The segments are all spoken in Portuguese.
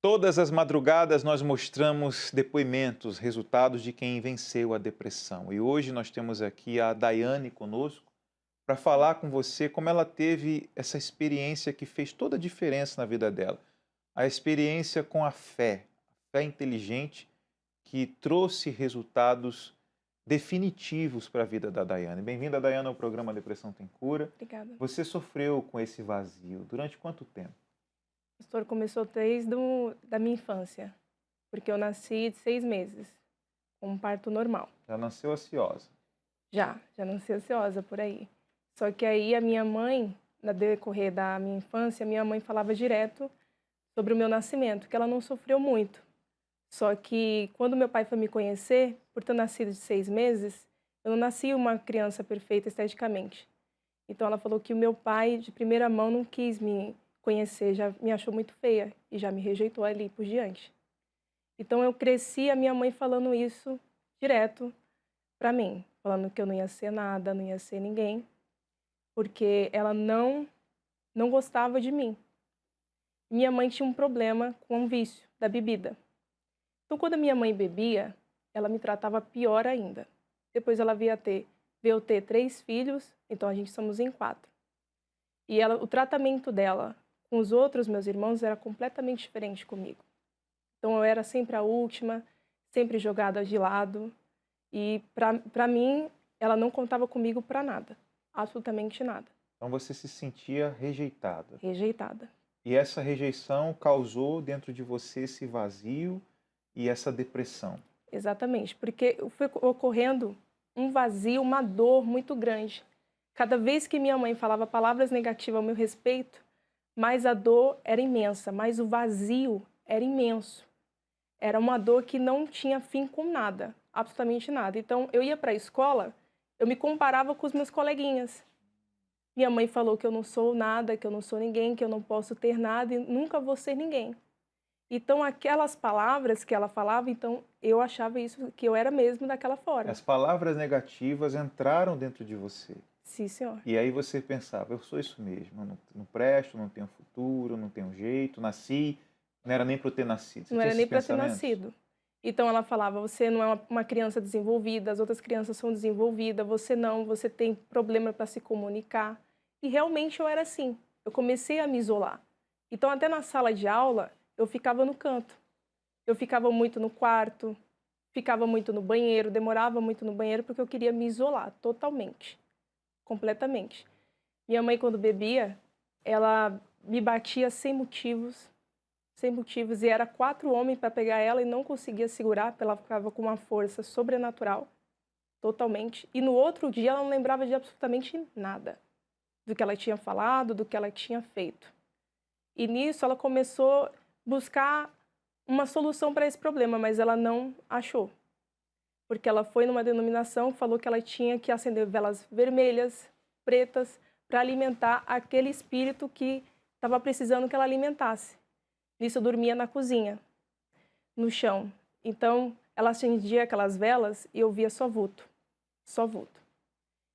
Todas as madrugadas nós mostramos depoimentos, resultados de quem venceu a depressão. E hoje nós temos aqui a Daiane conosco para falar com você como ela teve essa experiência que fez toda a diferença na vida dela. A experiência com a fé inteligente que trouxe resultados definitivos para a vida da Daiane. Bem-vinda, Daiane, ao programa Depressão Tem Cura. Obrigada. Você sofreu com esse vazio durante quanto tempo? Pastor, começou desde da minha infância, porque eu nasci de 6 meses, com um parto normal. Já nasceu ansiosa. Já nasci ansiosa por aí. Só que aí a minha mãe, no decorrer da minha infância, minha mãe falava direto sobre o meu nascimento, que ela não sofreu muito. Só que quando meu pai foi me conhecer, por ter nascido de 6 meses, eu não nasci uma criança perfeita esteticamente. Então ela falou que o meu pai, de primeira mão, não quis me conhecer, já me achou muito feia e já me rejeitou ali por diante. Então eu cresci a minha mãe falando isso direto pra mim, falando que eu não ia ser nada, não ia ser ninguém, porque ela não gostava de mim. Minha mãe tinha um problema com o vício da bebida. Então quando a minha mãe bebia, ela me tratava pior ainda. Depois ela veio eu ter 3 filhos, então a gente somos em 4. E ela, o tratamento dela com os outros meus irmãos era completamente diferente comigo. Então eu era sempre a última, sempre jogada de lado. E para mim, ela não contava comigo para nada, absolutamente nada. Então você se sentia rejeitada. Rejeitada. E essa rejeição causou dentro de você esse vazio e essa depressão. Exatamente, porque foi ocorrendo um vazio, uma dor muito grande. Cada vez que minha mãe falava palavras negativas ao meu respeito, mais a dor era imensa, mais o vazio era imenso. Era uma dor que não tinha fim com nada, absolutamente nada. Então, eu ia para a escola, eu me comparava com os meus coleguinhas. Minha mãe falou que eu não sou nada, que eu não sou ninguém, que eu não posso ter nada e nunca vou ser ninguém. Então, aquelas palavras que ela falava, então eu achava isso, que eu era mesmo daquela forma. As palavras negativas entraram dentro de você. Sim, senhor. E aí você pensava, eu sou isso mesmo, eu não presto, não tenho futuro, não tenho jeito, nasci, não era nem para eu ter nascido. Você Não tinha era esses nem para ter pensamentos? nascido. Então ela falava: você não é uma criança desenvolvida, as outras crianças são desenvolvidas, você não, você tem problema para se comunicar. E realmente eu era assim. Eu comecei a me isolar. Então, até na sala de aula, eu ficava no canto. Eu ficava muito no quarto, ficava muito no banheiro, demorava muito no banheiro porque eu queria me isolar totalmente, completamente. Minha mãe, quando bebia, ela me batia sem motivos, e era 4 homens para pegar ela e não conseguia segurar, porque ela ficava com uma força sobrenatural, totalmente. E no outro dia ela não lembrava de absolutamente nada do que ela tinha falado, do que ela tinha feito. E nisso ela começou a buscar uma solução para esse problema, mas ela não achou. Porque ela foi numa denominação, falou que ela tinha que acender velas vermelhas, pretas, para alimentar aquele espírito que estava precisando que ela alimentasse. Nisso eu dormia na cozinha, no chão. Então, ela acendia aquelas velas e eu via só vulto, só vulto.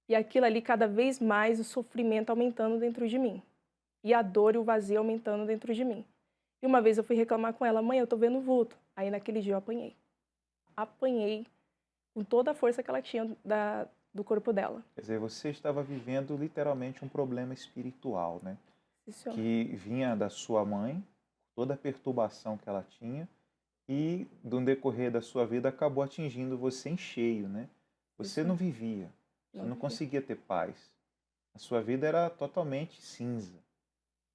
E aquilo ali, cada vez mais, o sofrimento aumentando dentro de mim. E a dor e o vazio aumentando dentro de mim. E uma vez eu fui reclamar com ela: mãe, eu tô vendo vulto. Aí naquele dia eu apanhei. Apanhei com toda a força que ela tinha do corpo dela. Quer dizer, você estava vivendo literalmente um problema espiritual, né? Sim, senhor. Que vinha da sua mãe, toda a perturbação que ela tinha, e no decorrer da sua vida acabou atingindo você em cheio, né? Sim, Você não senhor. vivia, você Não não vivi. conseguia ter paz. A sua vida era totalmente cinza.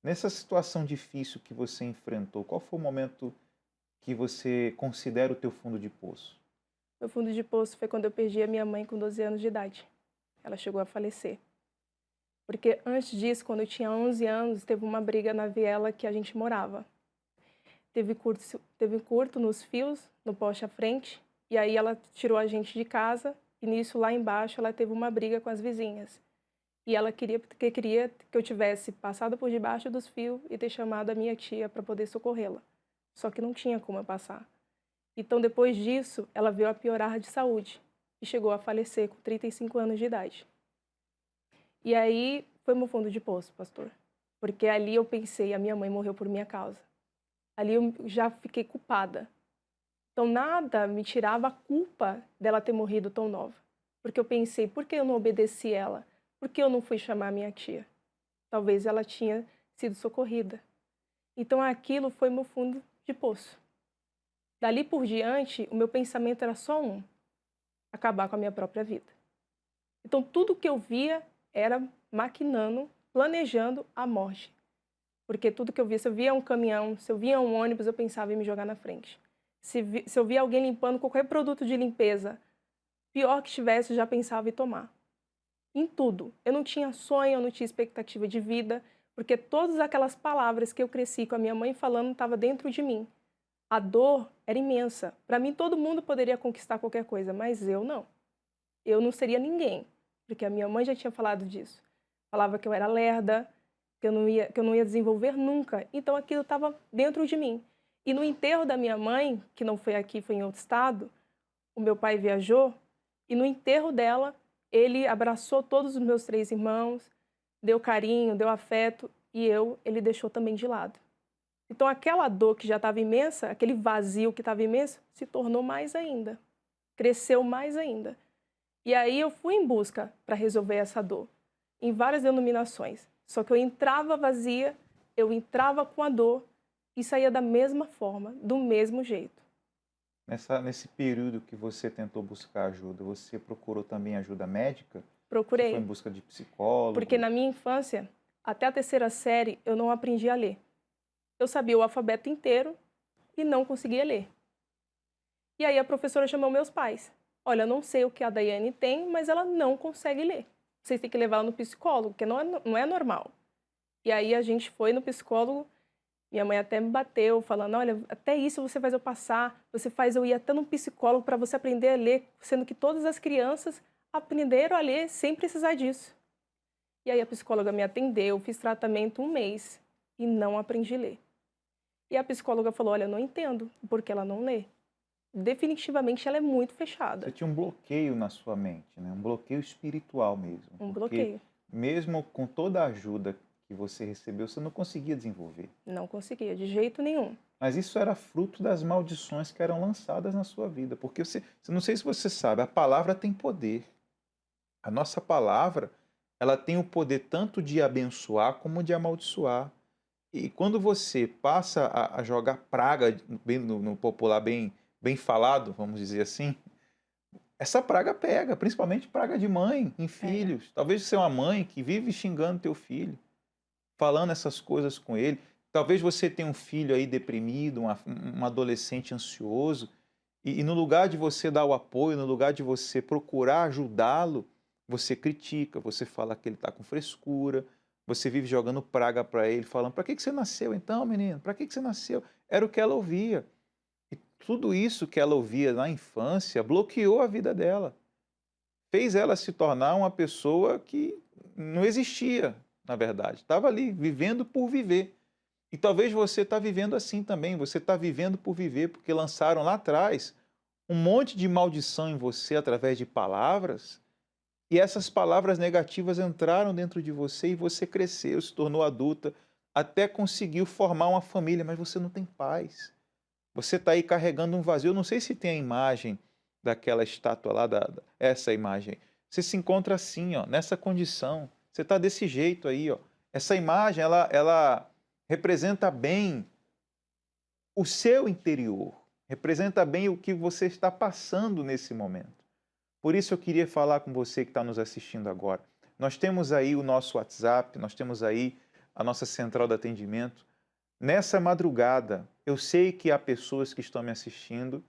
Nessa situação difícil que você enfrentou, qual foi o momento que você considera o teu fundo de poço? Meu fundo de poço foi quando eu perdi a minha mãe com 12 anos de idade. Ela chegou a falecer. Porque antes disso, quando eu tinha 11 anos, teve uma briga na viela que a gente morava. Teve curto nos fios, no poste à frente, e aí ela tirou a gente de casa, e nisso, lá embaixo, ela teve uma briga com as vizinhas. E ela queria que eu tivesse passado por debaixo dos fios e ter chamado a minha tia para poder socorrê-la. Só que não tinha como eu passar. Então, depois disso, ela veio a piorar de saúde e chegou a falecer com 35 anos de idade. E aí foi meu fundo de poço, pastor. Porque ali eu pensei: a minha mãe morreu por minha causa. Ali eu já fiquei culpada. Então nada me tirava a culpa dela ter morrido tão nova. Porque eu pensei, por que eu não obedeci ela? Por que eu não fui chamar minha tia? Talvez ela tinha sido socorrida. Então aquilo foi meu fundo de poço. Dali por diante, o meu pensamento era só um: acabar com a minha própria vida. Então tudo que eu via era maquinando, planejando a morte. Porque tudo que eu via, se eu via um caminhão, se eu via um ônibus, eu pensava em me jogar na frente. Se eu via alguém limpando qualquer produto de limpeza, pior que estivesse, eu já pensava em tomar. Em tudo. Eu não tinha sonho, eu não tinha expectativa de vida, porque todas aquelas palavras que eu cresci com a minha mãe falando estavam dentro de mim. A dor era imensa. Para mim, todo mundo poderia conquistar qualquer coisa, mas eu não. Eu não seria ninguém, porque a minha mãe já tinha falado disso. Falava que eu era lerda, que eu não ia desenvolver nunca. Então aquilo estava dentro de mim. E no enterro da minha mãe, que não foi aqui, foi em outro estado, o meu pai viajou, e no enterro dela, ele abraçou todos os meus 3 irmãos, deu carinho, deu afeto, e ele deixou também de lado. Então aquela dor que já estava imensa, aquele vazio que estava imenso, se tornou mais ainda, cresceu mais ainda. E aí eu fui em busca para resolver essa dor, em várias denominações. Só que eu entrava vazia, eu entrava com a dor e saía da mesma forma, do mesmo jeito. Nesse período que você tentou buscar ajuda, você procurou também ajuda médica? Você foi em Procurei, busca de porque psicólogo? na minha infância, até a 3ª série, eu não aprendi a ler. Eu sabia o alfabeto inteiro e não conseguia ler. E aí a professora chamou meus pais. Olha, eu não sei o que a Daiane tem, mas ela não consegue ler. Vocês têm que levar ela no psicólogo, porque não é normal. E aí a gente foi no psicólogo, minha mãe até me bateu, falando, olha, até isso você faz eu passar, você faz eu ir até num psicólogo para você aprender a ler, sendo que todas as crianças aprenderam a ler sem precisar disso. E aí a psicóloga me atendeu, fiz tratamento 1 mês e não aprendi a ler. E a psicóloga falou, olha, eu não entendo porque ela não lê. Definitivamente ela é muito Você fechada, tinha um bloqueio na sua mente, né? Um bloqueio espiritual mesmo, um porque bloqueio. mesmo com toda a ajuda que você recebeu, você não conseguia desenvolver. Não conseguia, de jeito nenhum. Mas isso era fruto das maldições que eram lançadas na sua vida, porque não sei se você sabe, a palavra tem poder. A nossa palavra, ela tem o poder tanto de abençoar como de amaldiçoar. E quando você passa a jogar praga, bem no popular bem falado, vamos dizer assim, essa praga pega, principalmente praga de mãe em Pega. filhos. Talvez você é uma mãe que vive xingando teu filho, falando essas coisas com ele. Talvez você tenha um filho aí deprimido, um adolescente ansioso, e no lugar de você dar o apoio, no lugar de você procurar ajudá-lo, você critica, você fala que ele está com frescura, você vive jogando praga para ele, falando: para que você nasceu então, menino? Para que você nasceu? Era o que ela ouvia. E tudo isso que ela ouvia na infância bloqueou a vida dela, fez ela se tornar uma pessoa que não existia, na verdade. Estava ali, vivendo por viver. E talvez você está vivendo assim também, você está vivendo por viver, porque lançaram lá atrás um monte de maldição em você através de palavras, e essas palavras negativas entraram dentro de você e você cresceu, se tornou adulta, até conseguiu formar uma família, mas você não tem paz. Você está aí carregando um vazio. Eu não sei se tem a imagem daquela estátua lá, essa imagem. Você se encontra assim, ó, nessa condição. Você está desse jeito aí, ó. Essa imagem, ela representa bem o seu interior, representa bem o que você está passando nesse momento. Por isso eu queria falar com você que está nos assistindo agora. Nós temos aí o nosso WhatsApp, nós temos aí a nossa central de atendimento. Nessa madrugada, eu sei que há pessoas que estão me assistindo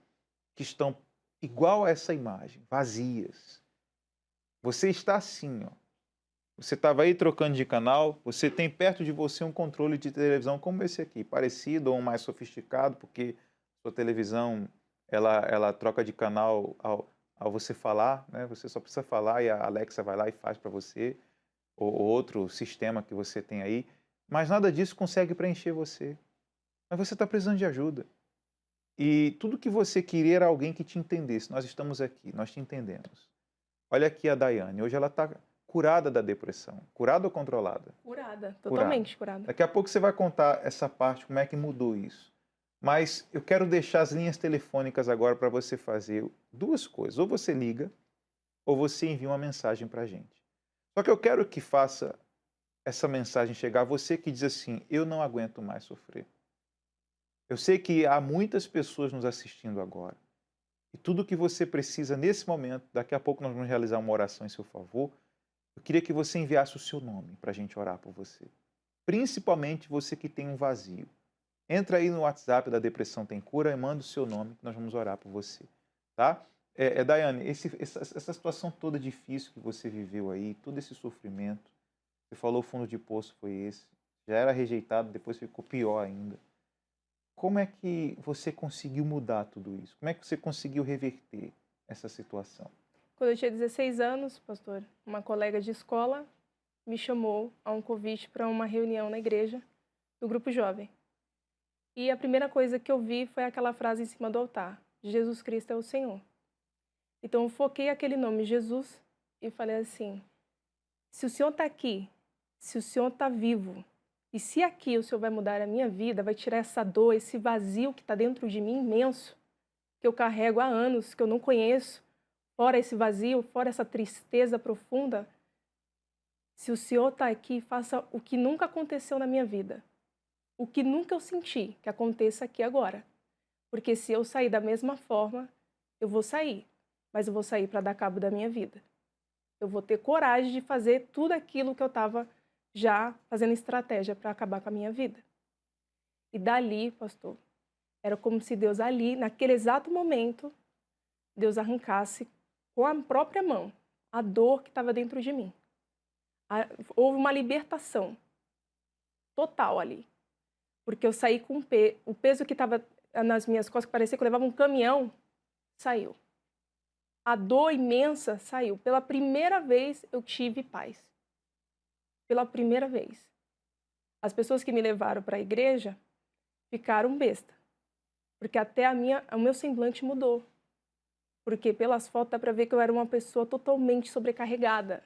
que estão igual a essa imagem, vazias. Você está assim, ó. Você estava aí trocando de canal, você tem perto de você um controle de televisão como esse aqui, parecido ou mais sofisticado, porque sua televisão ela troca de canal ao você falar, né? Você só precisa falar e a Alexa vai lá e faz para você, ou outro sistema que você tem aí, mas nada disso consegue preencher você. Mas você está precisando de ajuda. E tudo que você queria era alguém que te entendesse. Nós estamos aqui, nós te entendemos. Olha aqui a Daiane, hoje ela está curada da depressão. Curada ou controlada? Curada, Curada. totalmente curada. Daqui a pouco você vai contar essa parte, como é que mudou isso. Mas eu quero deixar as linhas telefônicas agora para você fazer duas coisas. Ou você liga, ou você envia uma mensagem para a gente. Só que eu quero que faça essa mensagem chegar a você que diz assim: eu não aguento mais sofrer. Eu sei que há muitas pessoas nos assistindo agora. E tudo o que você precisa nesse momento, daqui a pouco nós vamos realizar uma oração em seu favor. Eu queria que você enviasse o seu nome para a gente orar por você. Principalmente você que tem um vazio. Entra aí no WhatsApp da Depressão Tem Cura e manda o seu nome que nós vamos orar por você. Tá? Daiane, essa situação toda difícil que você viveu aí, todo esse sofrimento, você falou o fundo de poço foi esse, já era rejeitado, depois ficou pior ainda. Como é que você conseguiu mudar tudo isso? Como é que você conseguiu reverter essa situação? Quando eu tinha 16 anos, pastor, uma colega de escola me chamou a um convite para uma reunião na igreja do grupo jovem. E a primeira coisa que eu vi foi aquela frase em cima do altar: Jesus Cristo é o Senhor. Então eu foquei aquele nome, Jesus, e falei assim: se o Senhor está aqui, se o Senhor está vivo, e se aqui o Senhor vai mudar a minha vida, vai tirar essa dor, esse vazio que está dentro de mim imenso, que eu carrego há anos, que eu não conheço, fora esse vazio, fora essa tristeza profunda, se o Senhor está aqui, faça o que nunca aconteceu na minha vida. O que nunca eu senti que aconteça aqui agora. Porque se eu sair da mesma forma, eu vou sair. Mas eu vou sair para dar cabo da minha vida. Eu vou ter coragem de fazer tudo aquilo que eu estava já fazendo estratégia para acabar com a minha vida. E dali, pastor, era como se Deus ali, naquele exato momento, Deus arrancasse com a própria mão a dor que estava dentro de mim. Houve uma libertação total ali. Porque eu saí com o peso que estava nas minhas costas, que parecia que eu levava um caminhão, saiu. A dor imensa saiu. Pela primeira vez eu tive paz. Pela primeira vez. As pessoas que me levaram para a igreja ficaram besta. Porque até o meu semblante mudou. Porque pelas fotos dá para ver que eu era uma pessoa totalmente sobrecarregada.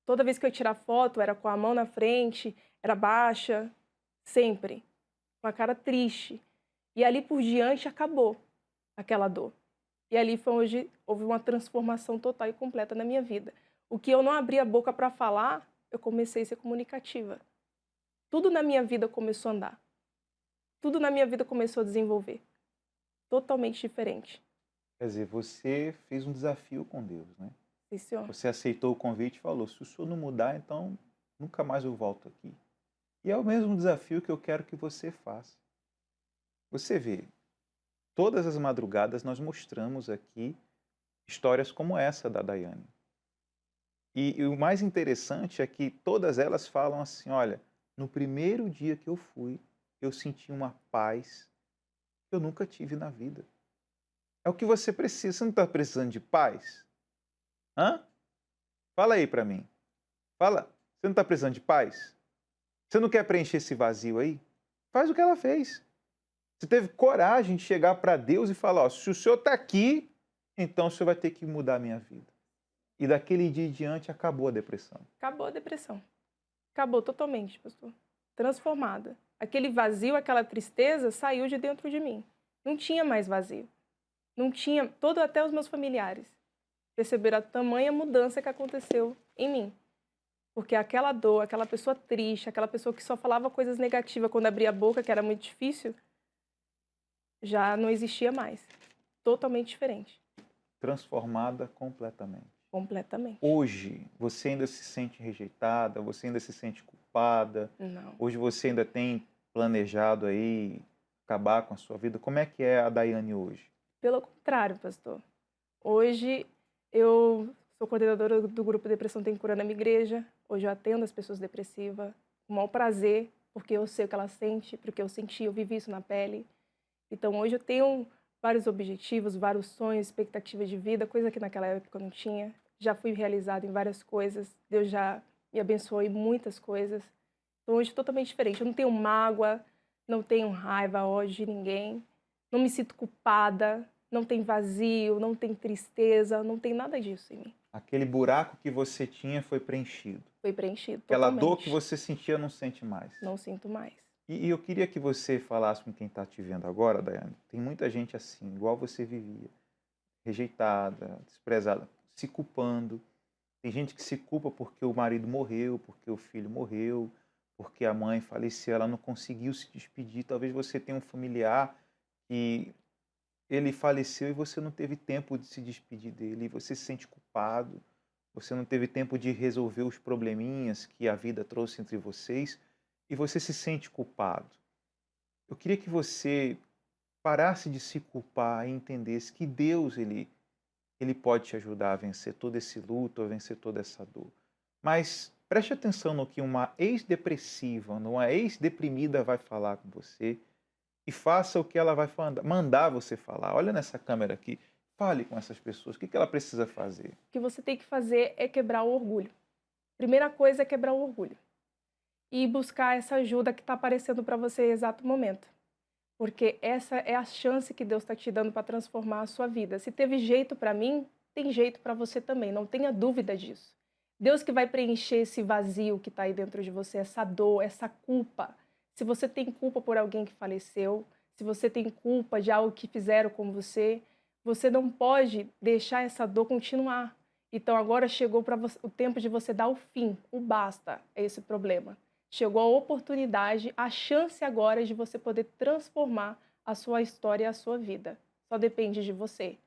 Toda vez que eu tirar foto, era com a mão na frente, era baixa, sempre. Com a cara triste. E ali por diante acabou aquela dor. E ali foi onde houve uma transformação total e completa na minha vida. O que eu não abria a boca para falar, eu comecei a ser comunicativa. Tudo na minha vida começou a andar. Tudo na minha vida começou a desenvolver. Totalmente diferente. Quer dizer, você fez um desafio com Deus, né? Sim, senhor. Você aceitou o convite e falou: se o senhor não mudar, então nunca mais eu volto aqui. E é o mesmo desafio que eu quero que você faça. Você vê, todas as madrugadas nós mostramos aqui histórias como essa da Daiane. E o mais interessante é que todas elas falam assim: olha, no primeiro dia que eu fui, eu senti uma paz que eu nunca tive na vida. É o que você precisa. Você não está precisando de paz? Hã? Fala aí para mim. Fala. Você não está precisando de paz? Você não quer preencher esse vazio aí? Faz o que ela fez. Você teve coragem de chegar para Deus e falar: ó, se o Senhor está aqui, então o Senhor vai ter que mudar a minha vida. E daquele dia em diante acabou a depressão. Acabou a depressão. Acabou totalmente, pastor. Transformada. Aquele vazio, aquela tristeza saiu de dentro de mim. Não tinha mais vazio. Não tinha, até os meus familiares perceberam a tamanha mudança que aconteceu em mim. Porque aquela dor, aquela pessoa triste, aquela pessoa que só falava coisas negativas quando abria a boca, que era muito difícil, já não existia mais. Totalmente diferente. Transformada completamente. Completamente. Hoje, você ainda se sente rejeitada? Você ainda se sente culpada? Não. Hoje você ainda tem planejado aí acabar com a sua vida? Como é que é a Daiane hoje? Pelo contrário, pastor. Hoje eu sou coordenadora do grupo Depressão Tem Cura na minha igreja. Hoje eu atendo as pessoas depressivas com o maior prazer, porque eu sei o que elas sentem, porque eu senti, eu vivi isso na pele. Então hoje eu tenho vários objetivos, vários sonhos, expectativas de vida, coisa que naquela época eu não tinha. Já fui realizada em várias coisas, Deus já me abençoou em muitas coisas. Então hoje é totalmente diferente. Eu não tenho mágoa, não tenho raiva hoje de ninguém, não me sinto culpada, não tem vazio, não tem tristeza, não tem nada disso em mim. Aquele buraco que você tinha foi preenchido. Foi preenchido Aquela totalmente. dor que você sentia não sente mais. Não sinto mais. E eu queria que você falasse com quem está te vendo agora, Daiane. Tem muita gente assim, igual você vivia, rejeitada, desprezada, se culpando. Tem gente que se culpa porque o marido morreu, porque o filho morreu, porque a mãe faleceu, ela não conseguiu se despedir. Talvez você tenha um familiar que ele faleceu e você não teve tempo de se despedir dele, e você se sente culpado, você não teve tempo de resolver os probleminhas que a vida trouxe entre vocês e você se sente culpado. Eu queria que você parasse de se culpar e entendesse que Deus ele pode te ajudar a vencer todo esse luto, a vencer toda essa dor. Mas preste atenção no que uma ex-depressiva, uma ex-deprimida vai falar com você e faça o que ela vai mandar você falar. Olha nessa câmera aqui, fale com essas pessoas. O que ela precisa fazer? O que você tem que fazer é quebrar o orgulho. Primeira coisa é quebrar o orgulho e buscar essa ajuda que está aparecendo para você em exato momento. Porque essa é a chance que Deus está te dando para transformar a sua vida. Se teve jeito para mim, tem jeito para você também, não tenha dúvida disso. Deus que vai preencher esse vazio que está aí dentro de você, essa dor, essa culpa. Se você tem culpa por alguém que faleceu, se você tem culpa de algo que fizeram com você, você não pode deixar essa dor continuar. Então agora chegou para o tempo de você dar o fim, o basta a esse problema. Chegou a oportunidade, a chance agora de você poder transformar a sua história e a sua vida. Só depende de você.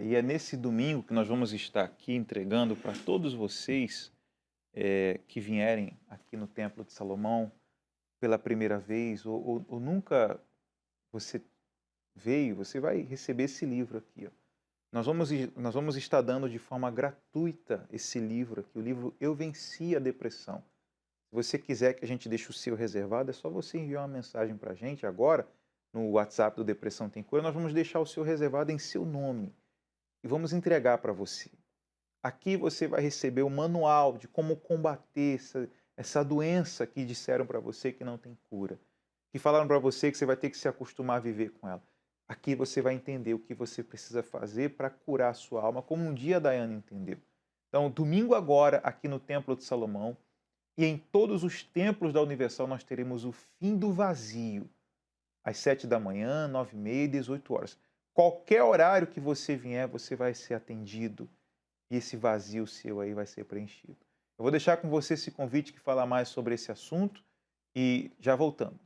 E é nesse domingo que nós vamos estar aqui entregando para todos vocês que vierem aqui no Templo de Salomão pela primeira vez ou nunca você veio, você vai receber esse livro aqui. Ó. Nós vamos estar dando de forma gratuita esse livro aqui, o livro Eu Venci a Depressão. Se você quiser que a gente deixe o seu reservado, é só você enviar uma mensagem para a gente agora no WhatsApp do Depressão Tem Cura. Nós vamos deixar o seu reservado em seu nome e vamos entregar para você. Aqui você vai receber o manual de como combater essa doença que disseram para você que não tem cura, que falaram para você que você vai ter que se acostumar a viver com ela. Aqui você vai entender o que você precisa fazer para curar a sua alma, como um dia a Daiane entendeu. Então, domingo agora, aqui no Templo de Salomão, e em todos os templos da Universal nós teremos o fim do vazio, às 7 da manhã, 9h30 e 18 horas. Qualquer horário que você vier, você vai ser atendido e esse vazio seu aí vai ser preenchido. Eu vou deixar com você esse convite que fala mais sobre esse assunto e já voltamos.